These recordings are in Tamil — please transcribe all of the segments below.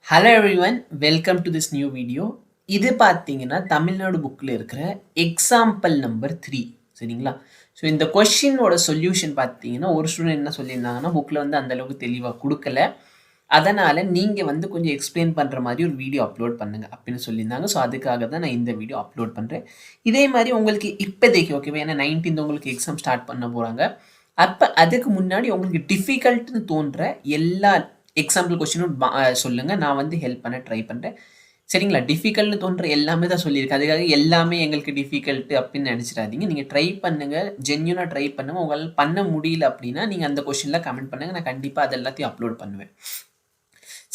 Hello everyone, welcome to this new video. இது பார்த்தீங்கன்னா தமிழ்நாடு புக்கில் இருக்கிற எக்ஸாம்பிள் நம்பர் 3 சரிங்களா. ஸோ இந்த கொஷினோட சொல்யூஷன் பார்த்தீங்கன்னா ஒரு ஸ்டூடெண்ட் என்ன சொல்லியிருந்தாங்கன்னா புக்கில் வந்து அந்தளவுக்கு தெளிவாக கொடுக்கல, அதனால் நீங்கள் வந்து கொஞ்சம் எக்ஸ்பிளைன் பண்ணுற மாதிரி ஒரு வீடியோ அப்லோட் பண்ணுங்கள் அப்படின்னு சொல்லியிருந்தாங்க. ஸோ அதுக்காக தான் நான் இந்த வீடியோ அப்லோட் பண்ணுறேன். இதே மாதிரி உங்களுக்கு இப்போதைக்கு ஓகேவா, ஏன்னா 19th உங்களுக்கு எக்ஸாம் ஸ்டார்ட் பண்ண போகிறாங்க. அப்போ அதுக்கு முன்னாடி உங்களுக்கு டிஃபிகல்ட்னு தோன்ற எல்லா எக்ஸாம்பிள் கொஸ்டினும் சொல்லுங்கள், நான் வந்து ஹெல்ப் பண்ண ட்ரை பண்ணுறேன் சரிங்களா. டிஃபிகல்ட்னு தோன்ற எல்லாமே தான் சொல்லியிருக்கேன், அதுக்காக எல்லாமே எங்களுக்கு டிஃபிகல்ட்டு அப்படின்னு நினச்சிடாதீங்க. நீங்கள் ட்ரை பண்ணுங்கள், ஜென்யூனாக ட்ரை பண்ணுங்கள். உங்களால் பண்ண முடியல அப்படின்னா நீங்கள் அந்த கொஸ்டினில் கமெண்ட் பண்ணுங்கள், நான் கண்டிப்பாக அது எல்லாத்தையும் அப்லோட் பண்ணுவேன்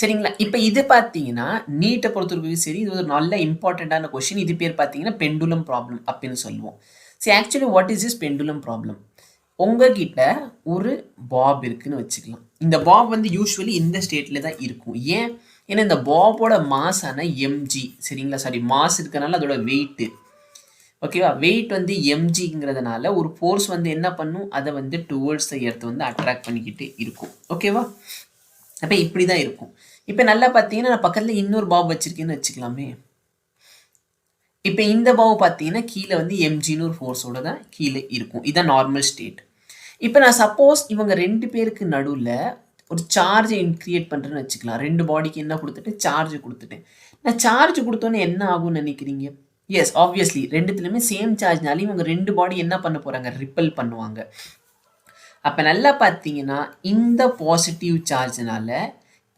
சரிங்களா. இப்போ இது பார்த்தீங்கன்னா நீட்டை பொறுத்தவரைக்கும் சரி, இது ஒரு நல்ல இம்பார்ட்டண்ட்டான கொஸ்டின். இது பேர் பார்த்தீங்கன்னா பெண்டுலம் ப்ராப்ளம் அப்படின்னு சொல்லுவோம். சரி, actually what is this pendulum problem? உங்ககிட்ட ஒரு பாப் இருக்குன்னு வச்சுக்கலாம். இந்த பாப் வந்து யூஸ்வலி இந்த ஸ்டேட்டில் தான் இருக்கும். ஏன்னா இந்த பாபோட மாஸான எம்ஜி சரிங்களா, சாரி மாஸ் இருக்கனால அதோட வெயிட்டு ஓகேவா, வெயிட் வந்து எம்ஜிங்கிறதுனால ஒரு ஃபோர்ஸ் வந்து என்ன பண்ணும், அதை வந்து டுவர்ட்ஸ் த எர்த் வந்து அட்ராக்ட் பண்ணிக்கிட்டு இருக்கும் ஓகேவா. அப்போ இப்படி தான் இருக்கும். இப்போ நல்லா பார்த்தீங்கன்னா நான் பக்கத்தில் இன்னொரு பாப் வச்சுருக்கேன்னு வச்சுக்கலாமே. இப்போ இந்த பாவ் பார்த்தீங்கன்னா கீழே வந்து எம்ஜின்னு ஒரு ஃபோர்ஸோட தான் கீழே இருக்கும். இதுதான் நார்மல் ஸ்டேட். இப்போ நான் சப்போஸ் இவங்க 2 பேருக்கு நடுவில் ஒரு சார்ஜை கிரியேட் பண்ணுறேன்னு வச்சுக்கலாம். 2 பாடிக்கு என்ன கொடுத்துட்டு சார்ஜ் கொடுத்துட்டேன். நான் சார்ஜ் கொடுத்தோன்னே என்ன ஆகும்னு நினைக்கிறீங்க? எஸ், ஆப்வியஸ்லி ரெண்டுத்துலையுமே சேம் சார்ஜ்னாலும் இவங்க 2 பாடி என்ன பண்ண போகிறாங்க, ரிப்பல் பண்ணுவாங்க. அப்போ நல்லா பார்த்தீங்கன்னா இந்த பாசிட்டிவ் சார்ஜ்னால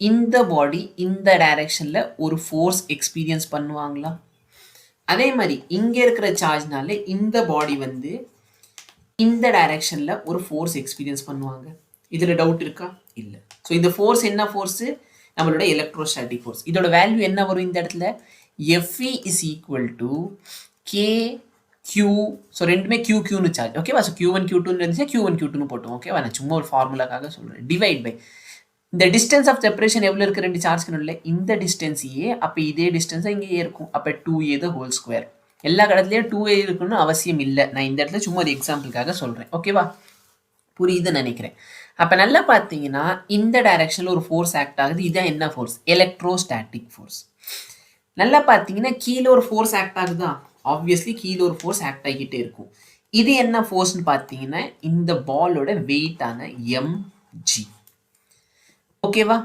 இந்த பாடி இந்த டைரக்ஷனில் ஒரு ஃபோர்ஸ் எக்ஸ்பீரியன்ஸ் பண்ணுவாங்களா? அதே மாதிரி இங்கே இருக்கிற சார்ஜ்னால இந்த பாடி வந்து இந்த டைரக்ஷனில் ஒரு ஃபோர்ஸ் எக்ஸ்பீரியன்ஸ் பண்ணுவாங்க. இதில் டவுட் இருக்கா? இல்லை. ஸோ இந்த ஃபோர்ஸ் என்ன ஃபோர்ஸு? நம்மளோட எலக்ட்ரோஸ்டாட்டிக் ஃபோர்ஸ். இதோட வேல்யூ என்ன வரும் இந்த இடத்துல? FE is equal to K Q. So ரெண்டுமே கியூ கியூன்னு சார்ஜ் ஓகேவா. ஸோ Q1 Q2 இருந்துச்சு, Q1 Q2 போட்டோம் ஓகேவா. நான் சும்மா ஒரு ஃபார்முலாக்காக சொல்கிறேன். டிவைட் பை இந்த டிஸ்டன்ஸ் ஆஃப் செப்பரேஷன் எவ்வளோ இருக்குது, 2 சார்ஜ்க்கு இல்லை இந்த டிஸ்டன்ஸ் ஏ. அப்போ இதே டிஸ்டன்ஸாக இங்கே இருக்கும். அப்போ 2a த ஹோல் ஸ்கொயர். எல்லா இடத்துலையும் 2a இருக்குன்னு அவசியம் இல்லை, நான் இந்த இடத்துல சும்மா ஒரு எக்ஸாம்பிளுக்காக சொல்கிறேன் ஓகேவா. புரியுதுன்னு நினைக்கிறேன். அப்போ நல்லா பார்த்தீங்கன்னா இந்த டைரக்ஷனில் ஒரு ஃபோர்ஸ் ஆக்ட் ஆகுது. இதுதான் என்ன ஃபோர்ஸ்? Electrostatic force. நல்லா பார்த்தீங்கன்னா கீழே ஒரு ஃபோர்ஸ் ஆக்ட் ஆகுதா? ஆப்வியஸ்லி கீழே ஒரு ஃபோர்ஸ் ஆக்ட் ஆகிக்கிட்டே இருக்கும். இது என்ன ஃபோர்ஸ்ன்னு பார்த்தீங்கன்னா இந்த பாலோட வெயிட்டான எம்ஜி ஓகேவா.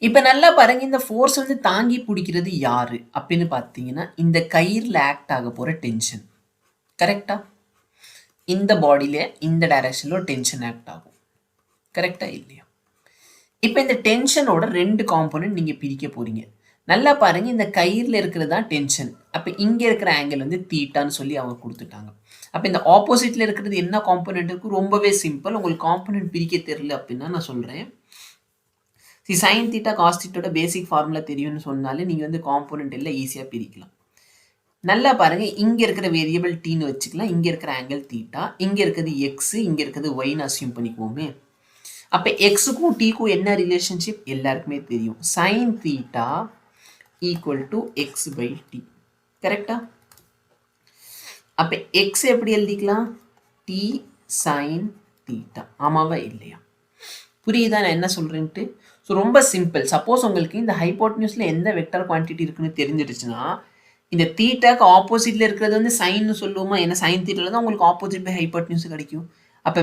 இப்போ நல்லா பாருங்க, இந்த ஃபோர்ஸ் வந்து தாங்கி பிடிக்கிறது யாரு அப்படின்னு பார்த்தீங்கன்னா இந்த கயிறில் ஆக்ட் ஆக போகிற டென்ஷன். கரெக்டா? இந்த பாடியில இந்த டைரக்ஷனில் ஒரு டென்ஷன் ஆக்ட் ஆகும். கரெக்டா இல்லையா? இப்போ இந்த டென்ஷனோட 2 காம்போனன்ட் நீங்கள் பிரிக்க போறீங்க. நல்லா பாருங்க, இந்த கயிறில் இருக்கிறது தான் டென்ஷன். அப்போ இங்கே இருக்கிற ஆங்கிள் வந்து தீட்டான்னு சொல்லி அவங்க கொடுத்துட்டாங்க. அப்போ இந்த ஆப்போசிட்டில் இருக்கிறது என்ன காம்போனன்ட் இருக்கும்? ரொம்பவே சிம்பிள். உங்களுக்கு காம்போனன்ட் பிரிக்க தெரியல அப்படின்னா நான் சொல்கிறேன். சைன் தீட்டா காஸ் தீட்டோட பேசிக் ஃபார்முலா தெரியும்னு சொன்னாலே நீங்கள் வந்து காம்போனன்ட் எல்லாம் ஈஸியாக பிரிக்கலாம். நல்லா பாருங்கள், இங்கே இருக்கிற வேரியபிள் டீன்னு வச்சுக்கலாம், இங்கே இருக்கிற ஆங்கிள் தீட்டா, இங்கே இருக்கிறது எக்ஸு, இங்கே இருக்கிறது ஒய்ன்னு அசியூம் பண்ணிக்குவோமே. அப்போ எக்ஸுக்கும் டீக்கும் என்ன ரிலேஷன்ஷிப் எல்லாருக்குமே தெரியும். Sine theta equal to X by T. கரெக்டா? அப்போ எக்ஸ் எப்படி எழுதிக்கலாம்? T sine theta. ஆமாவா இல்லையா? புரியுதா நான் என்ன சொல்கிறேன்ட்டு? ஸோ ரொம்ப சிம்பிள். சப்போஸ் உங்களுக்கு இந்த ஹைப்போட்டனியூஸில் எந்த வெக்டர் குவான்டிட்டி இருக்குன்னு தெரிஞ்சிடுச்சுன்னா இந்த தீட்டாக்கு ஆப்போசிட்டில் இருக்கிறது வந்து சைன்னு சொல்லுவோமா. ஏன்னா சைன் தீட்டாவில் தான் உங்களுக்கு ஆப்போசிட் பை ஹைப்போட்டனியூஸ் கிடைக்கும். அப்போ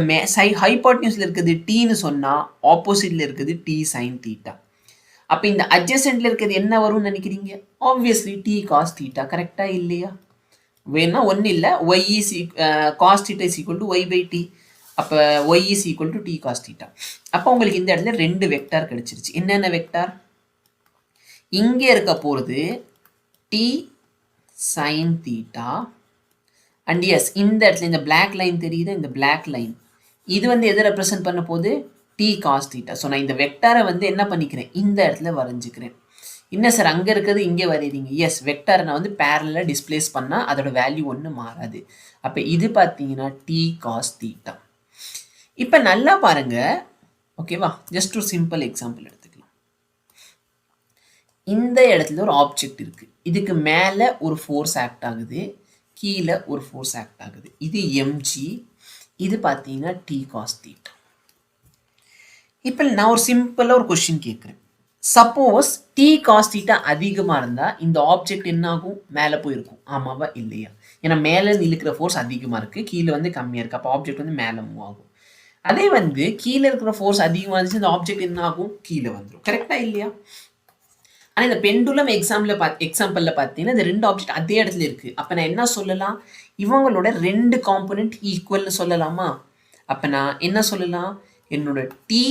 ஹைப்போட்டனியூஸில் இருக்கிறது டீன்னு சொன்னால் ஆப்போசிட்டில் இருக்கிறது டி சைன் தீட்டா. அப்போ இந்த அட்ஜசென்ட்டில் இருக்கிறது என்ன வரும்னு நினைக்கிறீங்க? Obviously T cos theta. கரெக்டாக இல்லையா? வேணா ஒன்றும் இல்லை, y is cos theta is equal to y by T. அப்போ y is equal to T cos theta. அப்போ உங்களுக்கு இந்த இடத்துல 2 வெக்டார் கிடைச்சிருச்சு. என்னென்ன வெக்டார்? இங்கே இருக்க போகிறது T sine theta and S இந்த இடத்துல இந்த பிளாக் லைன் தெரியுது, இந்த பிளாக் லைன் இது வந்து எதை ரெப்ரசன்ட் பண்ண போகுது? D cos theta. ஸோ நான் இந்த வெக்டாரை வந்து என்ன பண்ணிக்கிறேன், இந்த இடத்துல வரைஞ்சிக்கிறேன். என்ன சார் அங்கே இருக்கிறது இங்கே வரைகிறீங்க? எஸ், வெக்டாரை நான் வந்து பேரலாக டிஸ்பிளேஸ் பண்ணால் அதோட வேல்யூ ஒன்றும் மாறாது. அப்போ இது பார்த்தீங்கன்னா டி காஸ் தீட்டா. இப்போ நல்லா பாருங்க ஓகேவா, ஜஸ்ட் ஒரு சிம்பிள் எக்ஸாம்பிள் எடுத்துக்கலாம். இந்த இடத்துல ஒரு ஆப்ஜெக்ட் இருக்கு, இதுக்கு மேலே ஒரு ஃபோர்ஸ் ஆக்ட் ஆகுது, கீழே ஒரு ஃபோர்ஸ் ஆக்ட் ஆகுது. இது எம்ஜி, இது பார்த்தீங்கன்னா டி காஸ் தீட்டா. இப்போ நான் ஒரு சிம்பிளாக ஒரு கொஸ்டின் கேட்குறேன். சப்போஸ் டி காஸ் தீட்டா அதிகமாக இருந்தால் இந்த ஆப்ஜெக்ட் என்ன ஆகும்? மேலே போயிருக்கும். ஆமாவா இல்லையா? ஏன்னா மேலே இழுக்கிற ஃபோர்ஸ் அதிகமாக இருக்குது, கீழே வந்து கம்மியாக இருக்குது. அப்போ ஆப்ஜெக்ட் வந்து மேலே மூவ் ஆகும். அதே வந்து கீழே இருக்கிற ஃபோர்ஸ் அதிகமாக இருந்துச்சு, இந்த ஆப்ஜெக்ட் என்ன ஆகும்? கீழே வந்துடும். கரெக்டாக இல்லையா? ஆனால் இந்த பெண்டுலம் எக்ஸாம்பிளில் பார்த்தீங்கன்னா இந்த ரெண்டு ஆப்ஜெக்ட் அதே இடத்துல இருக்குது. அப்போ நான் என்ன சொல்லலாம்? இவங்களோட ரெண்டு காம்பனண்ட் ஈக்குவல்னு சொல்லலாமா? அப்போ நான் என்ன சொல்லலாம்? என்னோட T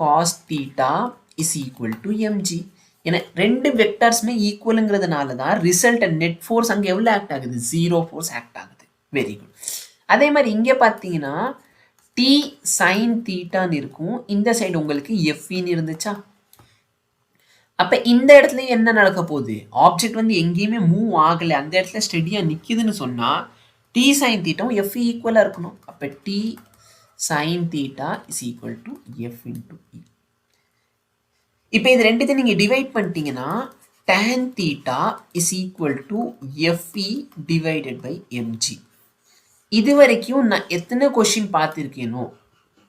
cos theta is equal to MG. ஏன்னா ரெண்டு வெக்டார்ஸுமே ஈக்குவலுங்கிறதுனால தான் ரிசல்ட் அண்ட் நெட் ஃபோர்ஸ் அங்கே எவ்வளோ ஆக்ட் ஆகுது? 0 ஃபோர்ஸ் ஆக்ட் ஆகுது. Very good. அதே மாதிரி இங்கே பார்த்தீங்கன்னா டி சைன் தீட்டான்னு இருக்கும், இந்த சைடு உங்களுக்கு எஃப்இன்னு இருந்துச்சா? அப்போ இந்த இடத்துல என்ன நடக்க போகுது? ஆப்ஜெக்ட் வந்து எங்கேயுமே மூவ் ஆகலை, அந்த இடத்துல ஸ்டெடியாக நிற்கிதுன்னு சொன்னால் டி சைன் தீட்டாவும் எஃப் ஈக்குவலாக இருக்கணும். அப்போ T sine theta is equal to F into E. இப்போ இது ரெண்டுத்தையும் நீங்கள் டிவைட் பண்ணிட்டீங்கன்னா tan theta is equal to F E divided by M G. இது வரைக்கும் நான் எத்தனை கொஷின் பார்த்துருக்கேனோ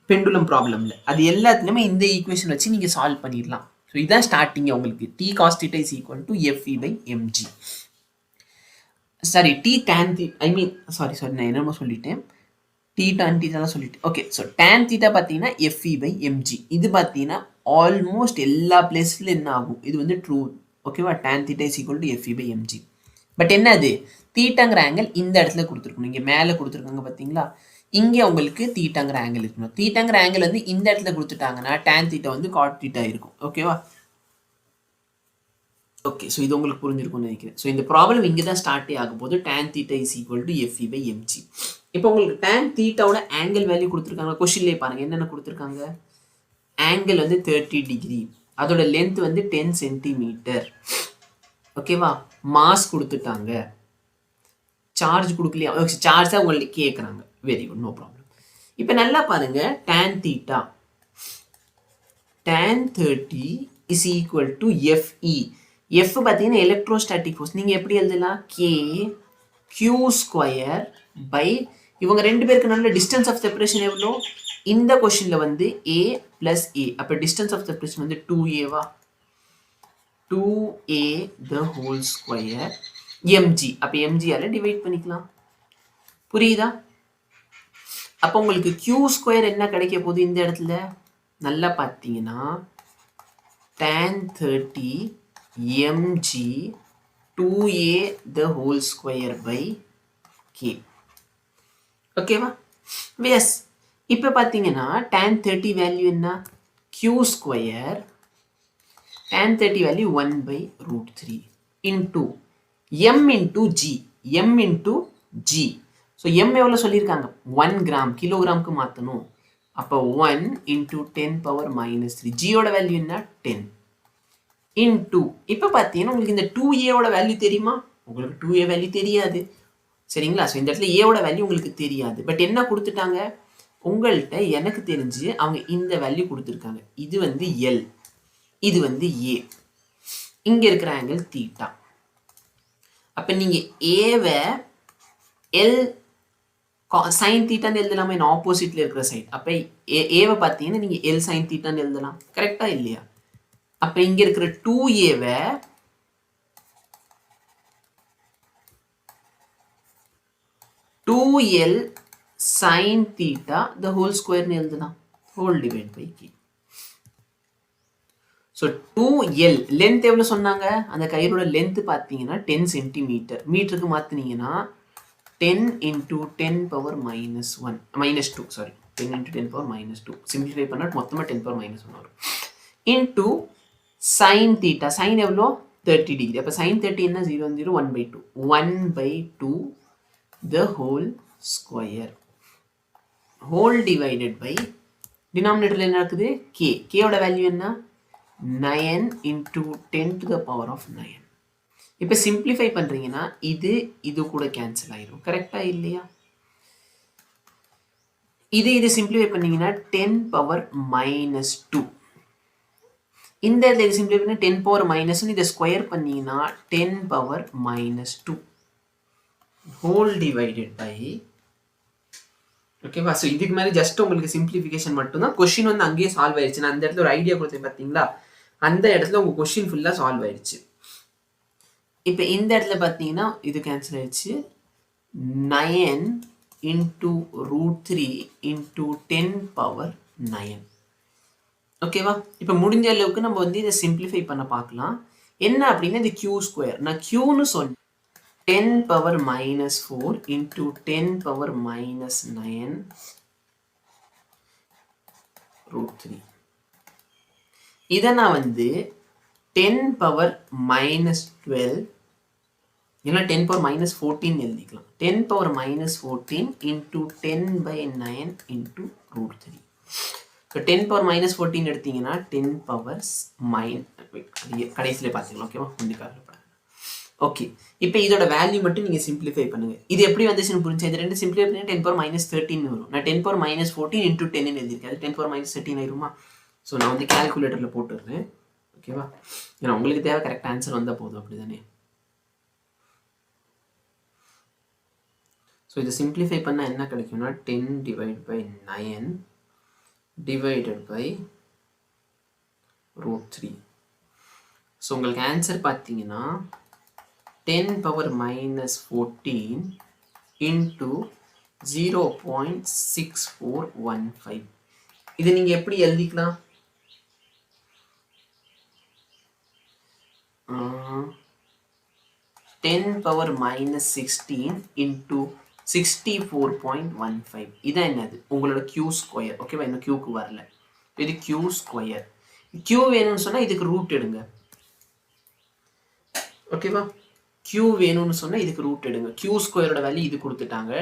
பெண்டுலம் ப்ராப்ளமில், அது எல்லாத்துலேயுமே இந்த ஈக்குவேஷன் வச்சு நீங்கள் சால்வ் பண்ணிடலாம். ஸோ இதுதான் ஸ்டார்டிங் உங்களுக்கு. T cos theta is equal to FE by MG. Sorry, T tan theta I mean sorry நான் என்னமோ சொல்லிட்டேன், டி டான் தீட்டாலாம் சொல்லிட்டேன். ஓகே, ஸோ டேன் தீட்டா பார்த்தீங்கன்னா எஃப்இ பை எம்ஜி. இது பார்த்தீங்கன்னா ஆல்மோஸ்ட் எல்லா பிளேஸ்லையும் என்ன ஆகும்? இது வந்து ட்ரூ. ஓகேவா? Tan theta is equal to FE by MG. But என்ன அது? தீட்டாங்கிற ஆங்கிள் இந்த இடத்துல கொடுத்துருக்கணும். இங்கே மேலே கொடுத்துருக்காங்க பார்த்தீங்களா? இங்கே உங்களுக்கு தீட்டாங்கிற ஆங்கிள் இருக்கணும். தீட்டாங்கிற ஆங்கிள் வந்து இந்த இடத்துல கொடுத்துட்டாங்கன்னா டேன் தீட்டா வந்து காட் தீட்டா இருக்கும். ஓகேவா? ஓகே, ஸோ இது உங்களுக்கு புரிஞ்சிருக்கும்னு நினைக்கிறேன். ஸோ இந்த ப்ராப்ளம் இங்கே தான் ஸ்டார்ட்டே ஆகும் போது tan theta is equal to FE by MG. இப்போ உங்களுக்கு டேன் தீட்டாவோட ஆங்கிள் வேல்யூ கொடுத்துருக்காங்க. கொஸ்டின்லேயே பாருங்கள் என்னென்ன கொடுத்துருக்காங்க. ஆங்கிள் வந்து 30 டிகிரி, அதோட லென்த் வந்து 10 சென்டிமீட்டர். ஓகேவா? மாஸ் கொடுத்துட்டாங்க, சார்ஜ் கொடுக்கலையா? சார்ஜ் தான் உங்களுக்கு கேட்குறாங்க. Very good, no problem. இப்போ நல்லா பாருங்க, tan theta tan 30 is equal to FE. F பார்த்தீங்கன்னா எலக்ட்ரோஸ்டாட்டிக் ஃபோர்ஸ். நீங்கள் எப்படி எழுதலாம்? கே கியூ ஸ்கொயர் பை இவங்க ரெண்டு பேருக்கு நல்ல டிஸ்டன்ஸ் ஆஃப் செப்பரேஷன் எவ்வளோ? இந்த கொஷினில் வந்து ஏ ப்ளஸ் ஏ. அப்போ டிஸ்டன்ஸ் ஆஃப் செப்பரேஷன் வந்து 2a. 2a the whole square MG. அப்போ எம்ஜியால் டிவைட் பண்ணிக்கலாம். புரியுதா? அப்போ உங்களுக்கு கியூ ஸ்கொயர் என்ன கிடைக்க போகுது இந்த இடத்துல? நல்லா பார்த்தீங்கன்னா tan 30 mg 2a the whole square by k. ஓகேவா? எஸ். இப்போ பார்த்தீங்கன்னா tan 30 வேல்யூ என்ன? q square tan 30 value 1 by root 3 into m into g. m into g. So m எவ்வளோ சொல்லியிருக்காங்க? 1 கிராம், கிலோகிராமுக்கு மாற்றணும். அப்போ 1 into 10 power minus 3. ஜியோட வேல்யூ என்ன? 10 into இப்போ பார்த்தீங்கன்னா உங்களுக்கு இந்த 2a வேல்யூ தெரியுமா? உங்களுக்கு 2a வேல்யூ தெரியாது. சரிங்களா? ஸோ இந்த இடத்துல ஏவோட வேல்யூ உங்களுக்கு தெரியாது. பட் என்ன கொடுத்துட்டாங்க? உங்கள்கிட்ட எனக்கு தெரிஞ்சு அவங்க இந்த வேல்யூ கொடுத்துருக்காங்க. இது வந்து எல், இது வந்து ஏ. இங்கே இருக்கிற ஆங்கிள் தீட்டா. அப்போ நீங்கள் ஏவை எல் சைன் தீட்டான்னு எழுதலாமா? என்ன ஆப்போசிட்ல இருக்கிற சைட். அப்போ ஏவை பார்த்தீங்கன்னா நீங்கள் எல் சைன் தீட்டான்னு எழுதலாம். கரெக்டா இல்லையா? அப்போ இங்கே இருக்கிற 2a-வை L sin theta the whole square னு எழுதலாம். whole divide by k. So 2L length எவ்வளோ சொன்னாங்க? அந்த கயிறோட length பார்த்தீங்கன்னா 10 சென்டிமீட்டர். மீட்டருக்கு மாற்றினீங்கன்னா 10 into 10 power minus 2. Sorry, 10 into 10 power minus 2. Simplify பண்ணால் மொத்தமாக 10 power minus 1 வரும். into sin theta. sin எவ்வளோ? 30 டிகிரி. அப்போ sin 30 என்ன? 0 0 1 by 2. 1 by 2 the whole square whole divided by denominator என்ன இருக்குது? k. k ஓட வேல்யூ என்ன? 9 into 10 to the power of 9. இப்போ சிம்பிளிஃபை பண்ணுறீங்கன்னா இது கூட கேன்சல் ஆயிரும். கரெக்டா இல்லையா? இது சிம்பிளிஃபை பண்ணீங்கன்னா 10 power minus 2. இந்த இடத்துல சிம்பிளிஃபை பண்ணி 10 power minus 1. இதை ஸ்கொயர் பண்ணீங்கன்னா 10 power minus 2 whole divided by. ஓகேவா? ஸோ இதுக்கு மேலே ஜஸ்ட் உங்களுக்கு சிம்பிளிஃபிகேஷன் மட்டும்தான். கொஷின் வந்து அங்கேயே சால்வ் ஆயிடுச்சு. நான் அந்த இடத்துல ஒரு ஐடியா கொடுத்தேன் பார்த்தீங்களா? அந்த இடத்துல உங்கள் கொஷின் ஃபுல்லாக சால்வ் ஆயிடுச்சு. இப்போ இந்த இடத்துல பார்த்தீங்கன்னா இது கேன்சல் ஆயிடுச்சு. 9 into √3 into 10 power 9. ஓகேவா? இப்போ முடிஞ்ச அளவுக்கு நம்ம வந்து இதை சிம்பிளிஃபை பண்ண பார்க்கலாம். என்ன அப்படின்னா இது q ஸ்கொயர். நான் qன்னு சொன்னேன். 10 power minus 4 into 10 power minus 9 √3. இதை நான் வந்து 10 power minus 12 இல்லைனா 10 power minus 14 எழுதிக்கலாம். 10 power minus 14 into 10 by 9 into √3. இப்போ 10 power minus 14 எடுத்தீங்கன்னா 10 powers கடைசியில் பார்த்துக்கலாம். ஓகேவா? முந்திக்காரில் ஓகே. இப்போ இதோட வேல்யூ மட்டும் நீங்கள் சிம்பிளிஃபை பண்ணுங்க. இது எப்படி வந்துச்சுன்னு புரிஞ்சா இது ரெண்டு சிம்பிளிஃபை பண்ணி 10 power minus 13 வரும். நான் 10 power minus 14 into 10 எழுதியிருக்கேன். அது 10 power minus 13 ஆயிருமா? ஸோ நான் வந்து கேல்குலேட்டரில் போட்டுடுறேன். ஓகேவா? ஏன்னா உங்களுக்கு தேவை கரெக்ட் ஆன்சர் வந்தால் போதும், அப்படி தானே? ஸோ இதை சிம்பிளிஃபை பண்ணால் என்ன கிடைக்கும்னா 10 divided by 9 divided by √3. So உங்களுக்கு ஆன்சர் பார்த்தீங்கன்னா 10 power minus 14 into 0.6415. இது நீங்கள் எப்படி எழுதிக்கலாம்? 10 power minus 16 into 64.15. இதான் என்னது? உங்களோட q ஸ்கொயர். ஓகேவா? இன்னும் qக்கு வரல. இது q ஸ்கொயர். q வேணும்னு சொன்னால் இதுக்கு ரூட் எடுங்க. ஓகேவா? q வேணும்னு சொன்னால் இதுக்கு ரூட் எடுங்க. q ஸ்கொயரோட வேல்யூ இது கொடுத்துட்டாங்க.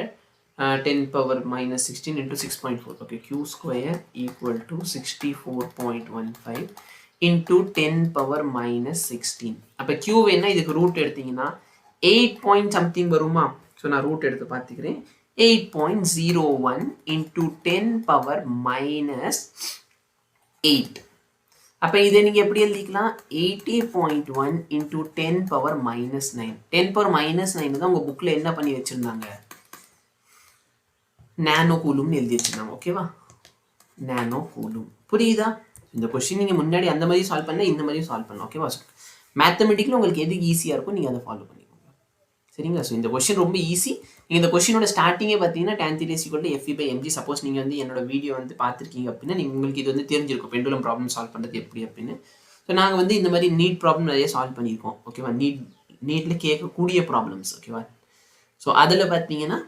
10 power minus 16 into 6.4. Okay, q square equal to 64.15 into 10 power minus 16. அப்போ q வேணா இதுக்கு ரூட் எடுத்தீங்கன்னா 8 point something வருமா? ஸோ நான் ரூட் எடுத்து பார்த்துக்கிறேன். 8.01 into 10 power minus 8. அப்போ இதை நீங்கள் எப்படி எழுதிக்கலாம்? 80.1 into 10 power minus 9. 10 power minus 9 தான் உங்கள் புக்கில் என்ன பண்ணி வச்சுருந்தாங்க? நானோ கூலும்னு எழுதி வச்சுருந்தாங்க. ஓகேவா? நானோ கூலும். புரியுதா? இந்த கொஸ்டின் நீங்கள் முன்னாடி அந்த மாதிரி சால்வ் பண்ணால் இந்த மாதிரி சால்வ் பண்ணலாம். ஓகேவா? மேத்தமெட்டிக்கில் உங்களுக்கு எதுக்கு ஈஸியாக இருக்கும் நீங்கள் அதை ஃபாலோ பண்ணிக்கோங்க. சரிங்களா? ஸோ இந்த கொஸ்டின் ரொம்ப ஈஸி. நீங்கள் இந்த கொஸ்டினோட ஸ்டார்டிங்கே பார்த்தீங்கன்னா tan θ = FE/mg. சப்போஸ் நீங்கள் வந்து என்னோட வீடியோ வந்து பார்த்துருக்கீங்க அப்படின்னா உங்களுக்கு இது வந்து தெரிஞ்சிருக்கும் பெண்டுலம் ப்ராப்ளம் சால்வ் பண்ணுறது எப்படி அப்படின்னு. ஸோ நாங்கள் வந்து இந்த மாதிரி நீட் ப்ராப்ளம் நிறைய சால்வ் பண்ணியிருக்கோம். ஓகேவா? நீட்டில் கேட்கக்கூடிய ப்ராப்ளம்ஸ். ஓகேவா? ஸோ அதில் பார்த்தீங்கன்னா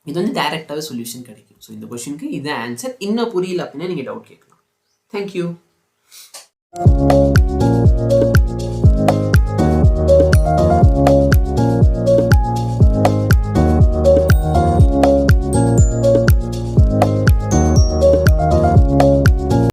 இது வந்து டைரெக்டாகவே சொல்யூஷன் கிடைக்கும். ஸோ இந்த கொஸ்டினுக்கு இதுதான் ஆன்சர். இன்னும் புரியல அப்படின்னா நீங்கள் டவுட் கேட்கலாம். தேங்க்யூ.